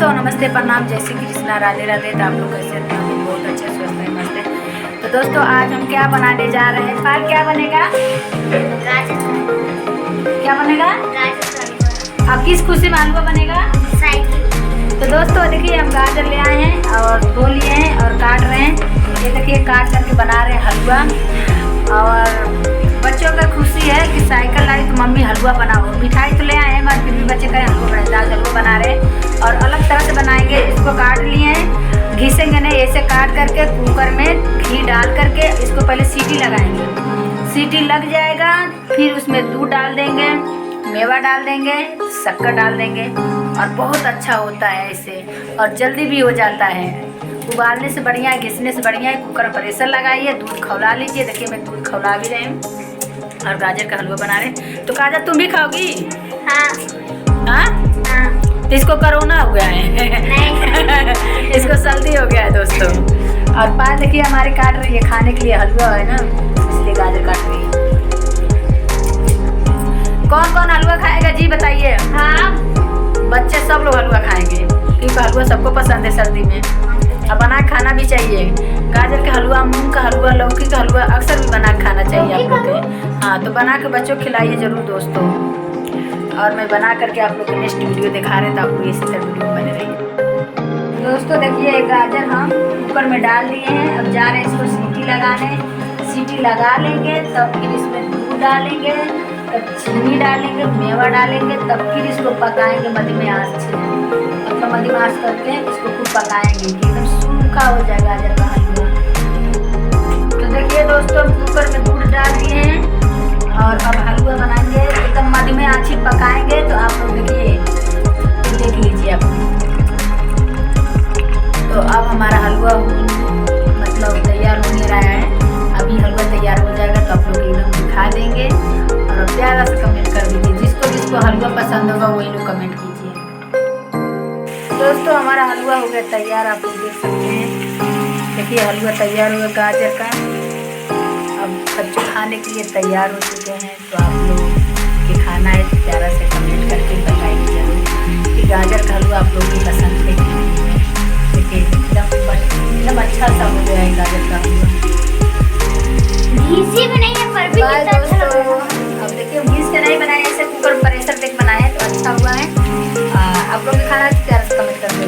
दोस्तों नमस्ते, प्रणाम, जय श्री कृष्णा, राधे राधे। तो आप लोग कैसे हैं? हम बहुत अच्छे स्वस्थ हैं, मस्त हैं। तो दोस्तों आज हम क्या बनाने जा रहे हैं? पाल क्या बनेगा? क्या बनेगा? अब किस खुशी में हलवा बनेगा? तो दोस्तों देखिए हम गाजर ले आए हैं और धो लिए हैं और काट रहे हैं। ये देखिए काट करके बना रहे हैं हलवा। और बच्चों का खुशी है कि साइकिल लाई तो मम्मी हलवा बनाओ। मिठाई तो ले आए हैं मगर फिर भी बच्चे कहें हलवा बनाए, आज हलवा बना रहे हैं और अलग तरह से बनाएंगे। इसको काट लिए हैं, घिसेंगे नहीं, ऐसे काट करके कुकर में घी डाल करके इसको पहले सीटी लगाएंगे। सीटी लग जाएगा फिर उसमें दूध डाल देंगे, मेवा डाल देंगे, शक्कर डाल देंगे और बहुत अच्छा होता है इससे और जल्दी भी हो जाता है। उबालने से बढ़िया है, घिसने से बढ़िया है। कुकर में प्रेशर लगाइए, दूध खौला लीजिए। देखिए मैं दूध खौला भी रही हूँ और गाजर का हलवा बना रहे हैं। तो काजल तुम भी खाओगी? हाँ। तो इसको कोरोना हो गया है इसको सर्दी हो गया है दोस्तों। और पाल देखिए हमारे काट रही है, खाने के लिए हलवा है ना, इसलिए गाजर काट रही है। कौन कौन हलवा खाएगा जी बताइए? हाँ, बच्चे सब लोग हलवा खाएंगे क्योंकि हलवा सबको पसंद है सर्दी में। अब बना खाना भी चाहिए। गाजर का हलवा, मूंग का हलवा, लौकी का हलवा अक्सर भी बना खाना चाहिए आप लोग के। हाँ तो बना के बच्चों को खिलाइए जरूर दोस्तों। और मैं बना करके आप लोग को नेक्स्ट वीडियो दिखा रहे थे, आपको इसी तरह वीडियो बने रही। दोस्तों देखिए गाजर हम कुकर में डाल दिए हैं। अब जा रहे हैं इसको सीटी लगाने। सीटी लगा लेंगे तब फिर इसमें दूध डालेंगे, तब चीनी डालेंगे, मेवा डालेंगे, तब फिर इसको पकाएंगे मध्यम आंच से। मतलब मध्यम आंच करके इसको खूब पकाएंगे कि एकदम सूखा हो जाएगा गाजर का हलवा। तो देखिए दोस्तों कुकर में दूध डाल दिए हैं और अब हलवा बनाएंगे, एकदम मध्यम आंच ही पकाएंगे। तो आप लोग देखिए देख लीजिए आप। तो अब हमारा हलवा मतलब तैयार होने रहा है। अभी हलवा तैयार हो जाएगा तो आप लोग एकदम दिखा देंगे और प्यारा से कमेंट कर दीजिए। जिसको जिसको हलवा पसंद होगा वही लोग कमेंट कीजिए। दोस्तों हमारा हलवा हो गया तैयार, आप लोग देख सकते हैं। देखिए हलवा तैयार हो गया गाजर का। अब बच्चे खाने के लिए तैयार हो चुके हैं। तो आप लोग के खाना है तो प्यारा से कमेंट करके बताइए जरूर कि गाजर का हलवा आप लोग की पसंद है। देखिए एकदम अच्छा सा हो गया है गाजर का हलवा। घिसी भी नहीं है पर भी कितना अच्छा लग रहा है। अब देखिए घिस के नहीं बनाए, ऐसे कुकर प्रेशर देख बनाए तो अच्छा हुआ है। आप लोग के खाना प्यार से कमेंट करके